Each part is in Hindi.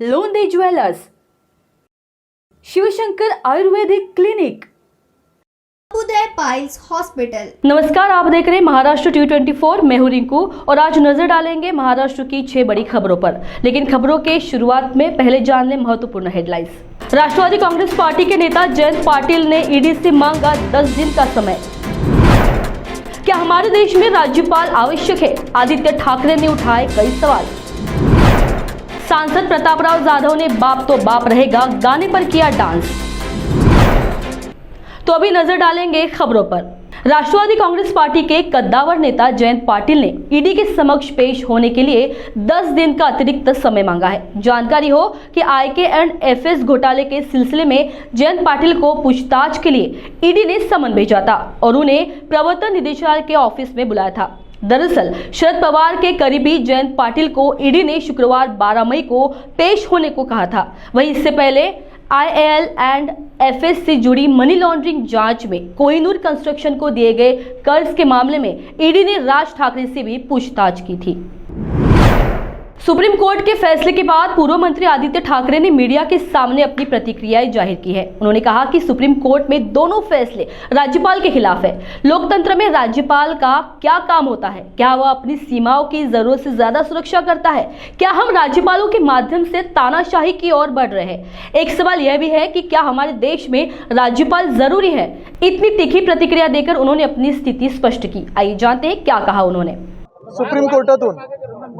लोंदे ज्वेलर्स, शिवशंकर आयुर्वेदिक क्लिनिक, उदय पाइल्स हॉस्पिटल। नमस्कार, आप देख रहे हैं महाराष्ट्र T24। मैं हूं रिंकू और आज नजर डालेंगे महाराष्ट्र की 6 बड़ी खबरों पर। लेकिन खबरों के शुरुआत में पहले जान लें महत्वपूर्ण हेडलाइंस। राष्ट्रवादी कांग्रेस पार्टी के नेता जयंत पाटिल ने ईडी से मांगा 10 दिन का समय। क्या हमारे देश में राज्यपाल आवश्यक है? आदित्य ठाकरे ने उठाए कई सवाल। सांसद प्रतापराव जाधव ने बाप तो बाप रहेगा गाने पर किया डांस। तो अभी नजर डालेंगे खबरों पर। राष्ट्रवादी कांग्रेस पार्टी के कद्दावर नेता जयंत पाटिल ने ईडी के समक्ष पेश होने के लिए 10 दिन का अतिरिक्त समय मांगा है। जानकारी हो कि IK&FS घोटाले के सिलसिले में जयंत पाटिल को पूछताछ के लिए ईडी ने समन भेजा था और उन्हें प्रवर्तन निदेशालय के ऑफिस में बुलाया था। दरअसल शरद पवार के करीबी जयंत पाटिल को ईडी ने शुक्रवार 12 मई को पेश होने को कहा था। वहीं इससे पहले IL&FS से जुड़ी मनी लॉन्ड्रिंग जांच में कोहिनूर कंस्ट्रक्शन को दिए गए कर्ज के मामले में ईडी ने राज ठाकरे से भी पूछताछ की थी। सुप्रीम कोर्ट के फैसले के बाद पूर्व मंत्री आदित्य ठाकरे ने मीडिया के सामने अपनी प्रतिक्रियाएं जाहिर की है। उन्होंने कहा कि सुप्रीम कोर्ट में दोनों फैसले राज्यपाल के खिलाफ है। लोकतंत्र में राज्यपाल का क्या काम होता है? क्या वह अपनी सीमाओं की जरूरत से ज्यादा सुरक्षा करता है? क्या हम राज्यपालों के माध्यम से तानाशाही की ओर बढ़ रहे हैं? एक सवाल यह भी है कि क्या हमारे देश में राज्यपाल जरूरी है? इतनी तीखी प्रतिक्रिया देकर उन्होंने अपनी स्थिति स्पष्ट की। आइए जानते हैं क्या कहा उन्होंने। सुप्रीम कोर्टातून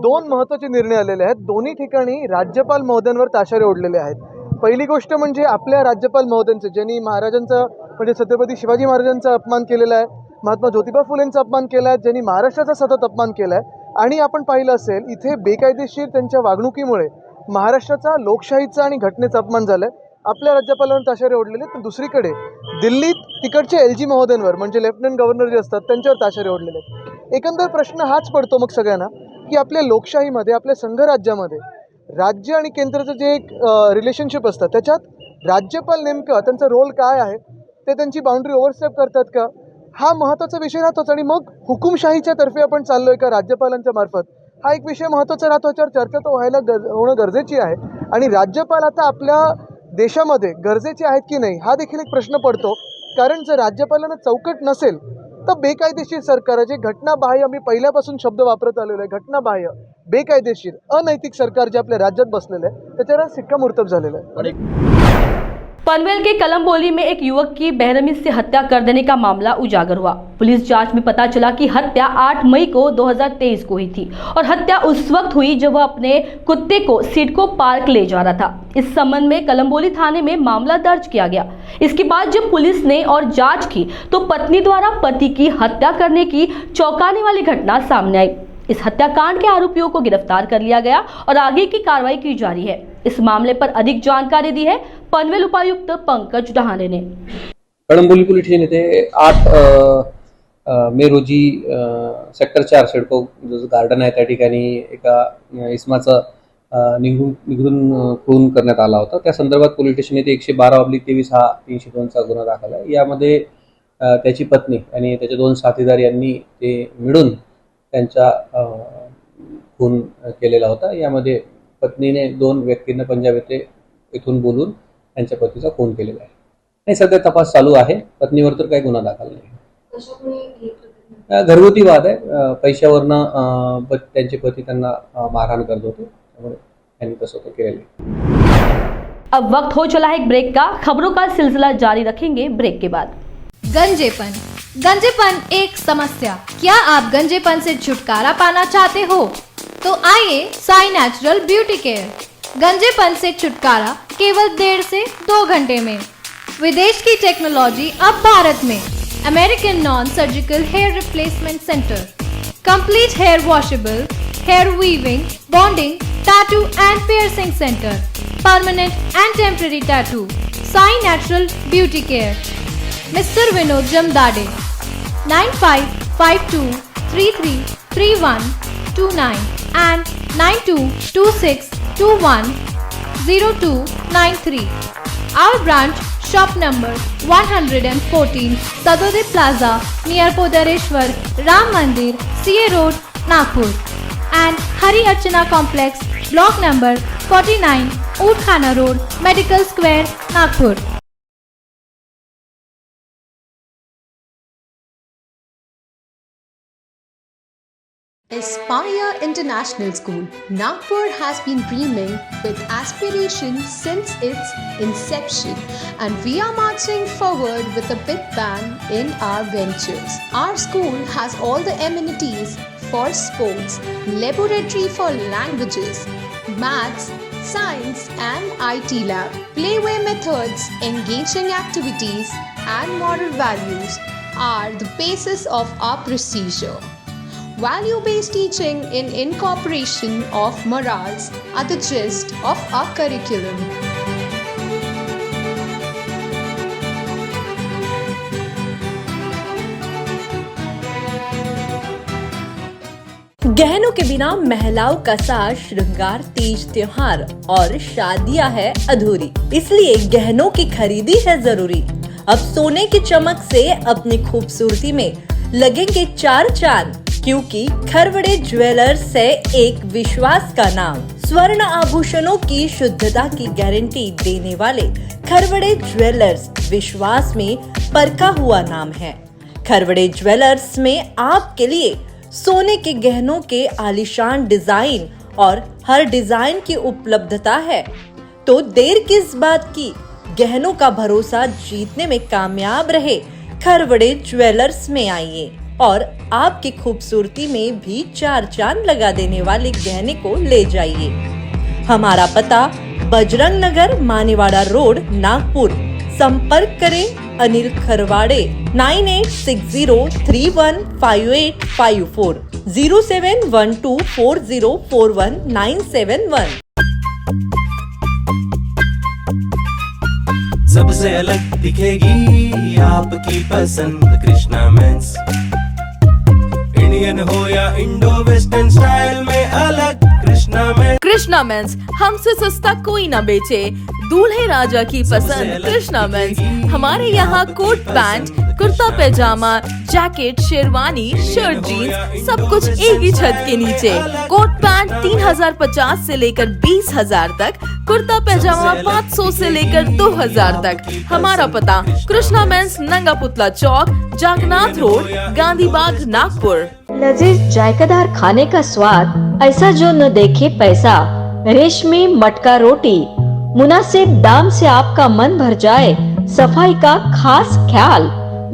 2 महत्त्वाचे निर्णय आलेले आहेत। दोन्ही ठिकाणी राज्यपाल महोदयांवर ताशेरे ओढलेले आहेत। पहिली गोष्ट म्हणजे आपल्या राज्यपाल महोदयांचे ज्यांनी महाराजांचा म्हणजे छत्रपती शिवाजी महाराजांचा अपमान केलेला आहे, महात्मा ज्योतिबा फुलेंचा अपमान केला आहे, ज्यांनी महाराष्ट्राचा सतत अपमान केला आहे आणि आपण पाहिलं असेल इथे बेकायदेशीर त्यांच्या वागणुकीमुळे महाराष्ट्राचा लोकशाहीचा आणि घटनेचा अपमान झाला आहे। आपल्या राज्यपालांवर ताशेरे ओढलेले। तर दुसरीकडे दिल्लीत तिकडचे LG महोदयांवर म्हणजे लेफ्टनंट गव्हर्नर जे असतात त्यांच्यावर ताशेरे ओढलेले आहेत। एकंदर प्रश्न हाच पडतो मग सगळ्यांना की आपल्या लोकशाहीमध्ये आपल्या संघराज्यामध्ये राज्य आणि केंद्राचं जे एक रिलेशनशिप असतं त्याच्यात राज्यपाल नेमकं त्यांचा रोल काय आहे, ते त्यांची बाउंड्री ओव्हरस्टेप करतात का, हा महत्त्वाचा विषय राहतोच। आणि मग हुकुमशाहीच्या तर्फे आपण चाललोय का राज्यपालांच्या मार्फत, हा एक विषय महत्त्वाचा राहतो। याच्यावर चर्चा तर होणं गरजेची आहे। आणि राज्यपाल आता आपल्या देशामध्ये गरजेचे आहेत की नाही हा देखील एक प्रश्न पडतो। कारण जर राज्यपालांना चौकट नसेल तर बेकायदेशीर सरकार जे घटनाबाह्य, मी पहिल्यापासून शब्द वापरत आलेलो आहे, घटनाबाह्य बेकायदेशीर अनैतिक सरकार जे आपल्या राज्यात बसलेलं आहे त्याच्यावर शिक्कामोर्तब झालेलं आहे। पनवेल के कलमबोली में एक युवक की बेरहमी से हत्या कर देने का मामला उजागर हुआ। पुलिस जांच में पता चला कि हत्या 8 मई को 2023 को हुई थी और हत्या उस वक्त हुई जब वह अपने कुत्ते को सिडको पार्क ले जा रहा था। इस संबंध में कलमबोली थाने में मामला दर्ज किया गया। इसके बाद जब पुलिस ने और जांच की तो पत्नी द्वारा पति की हत्या करने की चौंकाने वाली घटना सामने आई। इस हत्याकांड के आरोपियों को गिरफ्तार कर लिया गया और आगे की कार्रवाई की जा रही है। इस मामले पर अधिक जानकारी दी है पनवेल उपायुक्त पंकज डहाणे ने। कळंबोली पोलीस स्टेशन येथे 8 मे रोजी सेक्टर 4 सिडको जो गार्डन आहे त्या ठिकाणी एका इसमाचा निघून खून करण्यात आला होता। त्या संदर्भात पोलीस स्टेशन येथे 112/23 हा 302 चा गुन्हा दाखल आहे। यामध्ये त्याची पत्नी आणि त्याचे 2 साथीदार यांनी ते मिळून त्यांचा खून केलेला होता। यामध्ये पत्नीने 2 व्यक्तींना पंजाब येथे इथून बोलून त्यांच्या पतीचा खून केलेला आहे आणि सध्या तपास चालू आहे। पत्नीवर तर काही गुन्हा दाखल नाही। घरगुती वाद आहे। पैशावरनं त्यांचे पती त्यांना मारहाण करत होते, त्यामुळे त्यांनी तसं केलेलं आहे। अब वक्त हो चला है एक ब्रेक का। खबरों का सिलसिला जारी रखेंगे ब्रेक के बाद। गंजेपन एक समस्या। क्या आप गंजेपन से छुटकारा पाना चाहते हो? तो आइए साई नेचुरल ब्यूटी केयर। गंजेपन से छुटकारा केवल 1.5 से 2 घंटे में। विदेश की टेक्नोलॉजी अब भारत में। American non surgical hair replacement centre, complete hair washable, hair weaving, bonding, tattoo and piercing centre, permanent and temporary tattoo. Sai natural beauty care, mister Vinod Jamdade, 9552333129 and 9226210293. Our branch, shop number 114, Sadode Plaza, near Podareshwar Ram Mandir, CA Road, Nagpur. and Hari Archana Complex, Block number 49, Ootkhana Road, Medical Square, Nagpur. Aspire International School, Nagpur has been dreaming with aspiration since its inception, and we are marching forward with a big bang in our ventures. Our school has all the amenities for sports, laboratory for languages, maths, science and IT lab, playway methods, engaging activities and moral values are the basis of our procedure. Value-based teaching in incorporation of morals are the gist of our curriculum. गहनों के बिना महिलाओं का साज श्रृंगार, तीज त्योहार और शादियां है अधूरी, इसलिए गहनों की खरीदी है जरूरी। अब सोने की चमक से अपनी खूबसूरती में लगेंगे चार चांद, क्योंकि खरवड़े ज्वेलर्स है एक विश्वास का नाम। स्वर्ण आभूषणों की शुद्धता की गारंटी देने वाले खरवड़े ज्वेलर्स विश्वास में परखा हुआ नाम है। खरवड़े ज्वेलर्स में आपके लिए सोने के गहनों के आलीशान डिजाइन और हर डिजाइन की उपलब्धता है, तो देर किस बात की, गहनों का भरोसा जीतने में कामयाब रहे खरवड़े ज्वेलर्स में आइए और आपकी खूबसूरती में भी चार चांद लगा देने वाले गहने को ले जाइए। हमारा पता बजरंग नगर, मानेवाड़ा रोड, नागपुर। संपर्क करें अनिल खरवाड़े 9860315854 0712404191। सबसे अलग दिखेगी आपकी पसंद कृष्णा मेंस। इंडियन हो या इंडो वेस्टर्न स्टाइल में अलग कृष्णा मेंस। कृष्णा मेंस, हमसे सस्ता कोई ना बेचे, दूल्हे राजा की पसंद कृष्णा मेंस। हमारे यहाँ कोट पैंट, कुर्ता पैजामा, जैकेट, शेरवानी, शर्ट, जीन्स सब कुछ एक ही छत के नीचे। कोट पैंट 3050 से लेकर 20,000 तक, कुर्ता पैजामा 500 से लेकर 2000 तक। हमारा पता कृष्णा मेंस, नंगा पुतला चौक, जागनाथ रोड, गांधी बाग, नागपुर। लजीज जायकादार खाने का स्वाद, ऐसा जो न देखे पैसा। रेशमी मटका रोटी, मुनासिब दाम से आपका मन भर जाए। सफाई का खास ख्याल,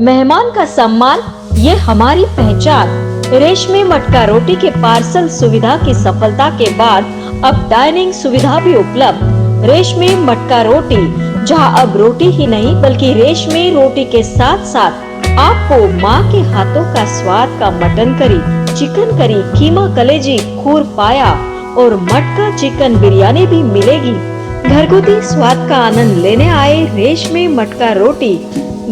मेहमान का सम्मान, ये हमारी पहचान। रेशमी मटका रोटी के पार्सल सुविधा की सफलता के बाद अब डाइनिंग सुविधा भी उपलब्ध। रेशमी मटका रोटी, जहां अब रोटी ही नहीं बल्कि रेशमी रोटी के साथ साथ आपको माँ के हाथों का स्वाद का मटन करी, चिकन करी, कीमा कलेजी, खूर पाया और मटका चिकन बिरयानी भी मिलेगी। घरगुती स्वाद का आनंद लेने आए रेशमी मटका रोटी,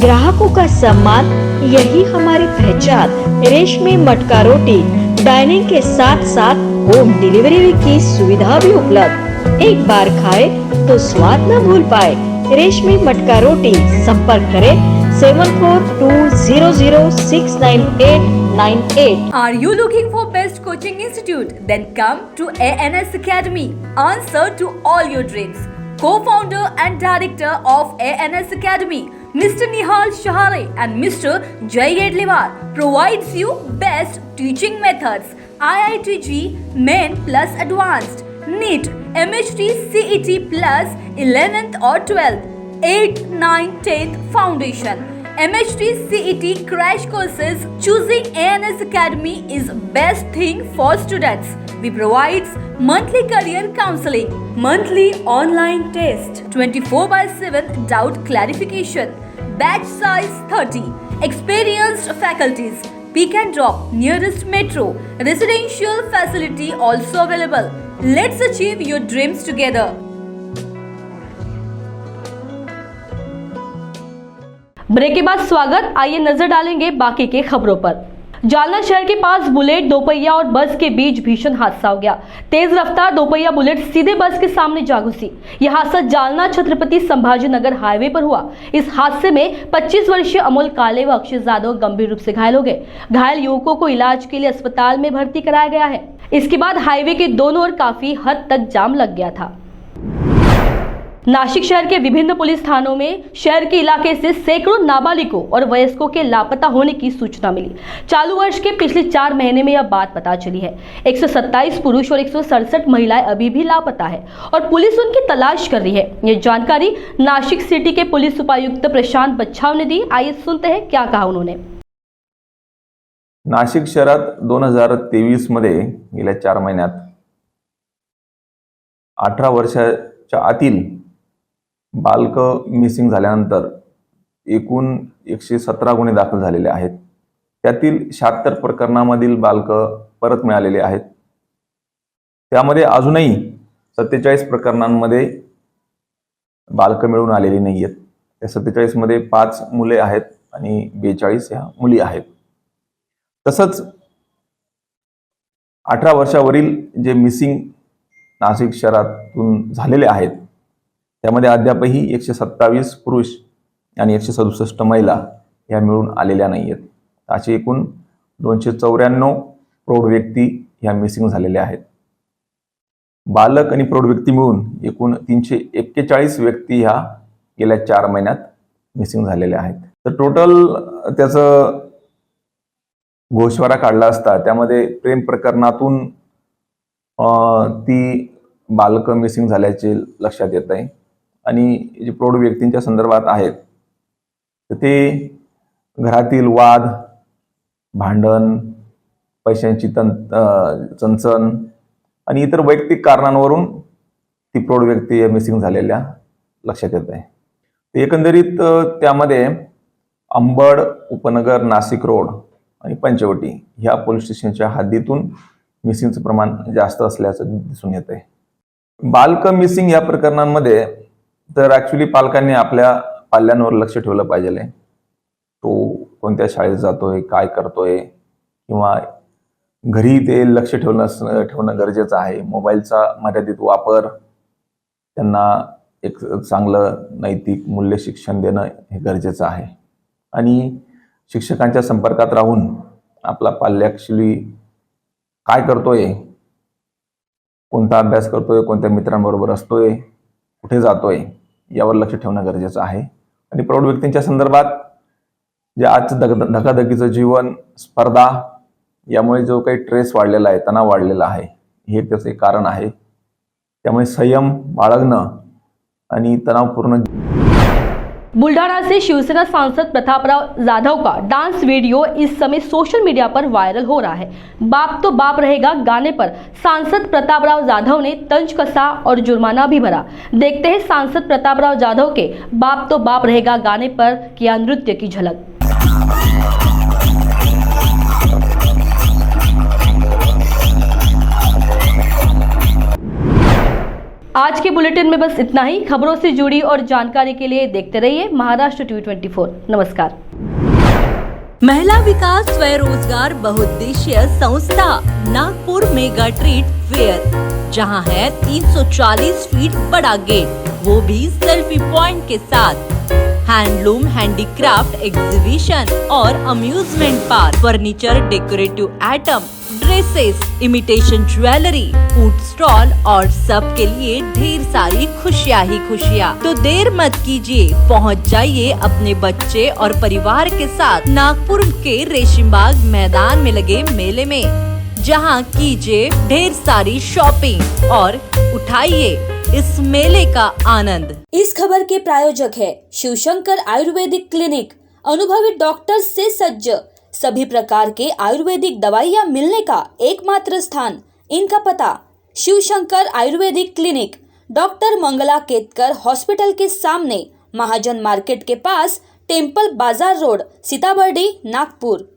ग्राहकों का सम्मान, यही हमारी पहचान। रेशमी मटका रोटी डाइनिंग के साथ साथ होम डिलीवरी की सुविधा भी उपलब्ध। एक बार खाए तो स्वाद न भूल पाए। रेशमी मटका रोटी, संपर्क करें 7420069898। Are you looking for best coaching institute? Then come to ANS Academy. Answer to all your dreams. Co-founder and director of ANS Academy, Mr. Nihal Shahare and Mr. Jay Gedliwar provides you best teaching methods, IITG Main plus Advanced, NEET, MHT, CET plus 11th or 12th, 8th, 9th, 10th Foundation, MHT, CET crash courses. Choosing ANS Academy is best thing for students. We provides monthly career counseling, monthly online test, 24/7 doubt clarification, batch size 30, experienced faculties, pick and drop nearest metro, residential facility also available. Let's achieve your dreams together. Break के बाद स्वागत। आइए नजर डालेंगे बाकी के खबरों पर। जालना शहर के पास बुलेट, दोपहिया और बस के बीच भीषण हादसा हो गया। तेज रफ्तार दोपहिया बुलेट सीधे बस के सामने जा घुसी। यह हादसा जालना छत्रपति संभाजी नगर हाईवे पर हुआ। इस हादसे में 25 वर्षीय अमोल काले व अक्षय यादव गंभीर रूप से घायल हो गए। घायल युवकों को इलाज के लिए अस्पताल में भर्ती कराया गया है। इसके बाद हाईवे के दोनों ओर काफी हद तक जाम लग गया था। नासिक शहर के विभिन्न पुलिस थानों में शहर के इलाके से सैकड़ों नाबालिगों और वयस्कों के लापता होने की सूचना मिली। चालू वर्ष के पिछले 4 महीने में यह बात पता चली है। 127 पुरुष और 167 महिलाएं अभी भी लापता है और पुलिस उनकी तलाश कर रही है। ये जानकारी नासिक सिटी के पुलिस उपायुक्त प्रशांत बच्छाव ने दी। आइए सुनते हैं क्या कहा उन्होंने। नाशिक शहरात 2023 मध्ये गेल्या 4 महिन्यात 18 वर्षाच्या आतील बालक मिसिंग झाल्यानंतर एकूण 117 गुन्हे दाखल झालेले आहेत। त्यातील 76 प्रकरणामधील बालक परत मिळालेले आहेत। त्यामध्ये अजूनही 47 प्रकरणांमध्ये बालक मिळून आलेली नाहीयेत। त्या 47 मध्ये 5 मुले आहेत आणि 42 ह्या मुली आहेत। तसंच 18 वर्षावरील जे मिसिंग नाशिक शहरातून झालेले आहेत त्यामध्ये अद्यापही 127 पुरुष आणि 167 महिला ह्या मिळून आलेल्या नाहीयेत। अशी एकूण 294 प्रौढ व्यक्ती ह्या मिसिंग झालेल्या आहेत। बालक आणि प्रौढ व्यक्ती मिळून एकूण 341 व्यक्ती ह्या गेल्या 4 महिन्यात मिसिंग झालेल्या आहेत। तर टोटल त्याचं गोषवारा काढला असता त्यामध्ये प्रेम प्रकरणातून ती बालक मिसिंग झाल्याचे लक्षात येत आहे आणि जे प्रौढ व्यक्तींच्या संदर्भात आहेत तर ते घरातील वाद, भांडण, पैशांची चणचण आणि इतर वैयक्तिक कारणांवरून ती प्रौढ व्यक्ती मिसिंग झालेल्या लक्षात येत आहे। ते एकंदरीत त्यामध्ये अंबड, उपनगर, नाशिक रोड आणि पंचवटी ह्या पोलीस स्टेशनच्या हद्दीतून मिसिंगचं प्रमाण जास्त असल्याचं दिसून येत आहे। बालक मिसिंग या प्रकरणांमध्ये तर ऍक्च्युली पालकांनी आपल्या पाल्यांवर लक्ष ठेवलं पाहिजे। तो कोणत्या शाळेत जातोय, काय करतोय किंवा घरी ते लक्ष ठेवणं गरजेचं आहे। मोबाईलचा मर्यादित वापर, त्यांना एक चांगलं नैतिक मूल्य शिक्षण देणं हे गरजेचं आहे आणि शिक्षकांच्या संपर्कात राहून आपला पाल्य ऍक्च्युली काय करतोय, कोणता अभ्यास करतोय, कोणत्या मित्रांबरोबर असतोय, कुठे जातोय यावर लक्ष ठेवणं गरजेचं आहे। आणि प्रौढ व्यक्तींच्या संदर्भात जे आजचं धकाधकीचं जीवन, स्पर्धा यामुळे जो काही स्ट्रेस वाढलेला आहे, तणाव वाढलेला आहे, हे त्याचं एक कारण आहे। त्यामुळे संयम बाळगणं आणि तणावपूर्ण। बुल्ढाना से शिवसेना सांसद प्रतापराव जाधव का डांस वीडियो इस समय सोशल मीडिया पर वायरल हो रहा है। बाप तो बाप रहेगा गाने पर सांसद प्रतापराव जाधव ने तंज कसा और जुर्माना भी भरा। देखते हैं सांसद प्रतापराव जाधव के बाप तो बाप रहेगा गाने पर किया नृत्य की झलक। आज के बुलेटिन में बस इतना ही। खबरों से जुड़ी और जानकारी के लिए देखते रहिए महाराष्ट्र T24। नमस्कार। महिला विकास स्वरोजगार बहुउद्देशीय संस्था नागपुर मेगा ट्रीट फेयर, जहां है 340 फीट बड़ा गेट, वो भी सेल्फी पॉइंट के साथ। हैंडलूम, हैंडीक्राफ्ट एग्जीबिशन और amusement park, furniture, decorative item, dresses, imitation jewellery, food stall और सबके लिए ढेर सारी खुशियाँ ही खुशियाँ। तो देर मत कीजिए, पहुँच जाइए अपने बच्चे और परिवार के साथ नागपुर के रेशिमबाग मैदान में लगे मेले में, जहाँ कीजिए ढेर सारी शॉपिंग और उठाइए इस मेले का आनंद। इस खबर के प्रायोजक है शिवशंकर आयुर्वेदिक क्लिनिक, अनुभवी डॉक्टर से सज्ज, सभी प्रकार के आयुर्वेदिक दवाइयाँ मिलने का एकमात्र स्थान। इनका पता Shivshankar Ayurvedic clinic, doctor Mangala Ketkar hospital के सामने, महाजन मार्केट के पास, टेम्पल बाजार रोड, सीताबर्डी, नागपुर।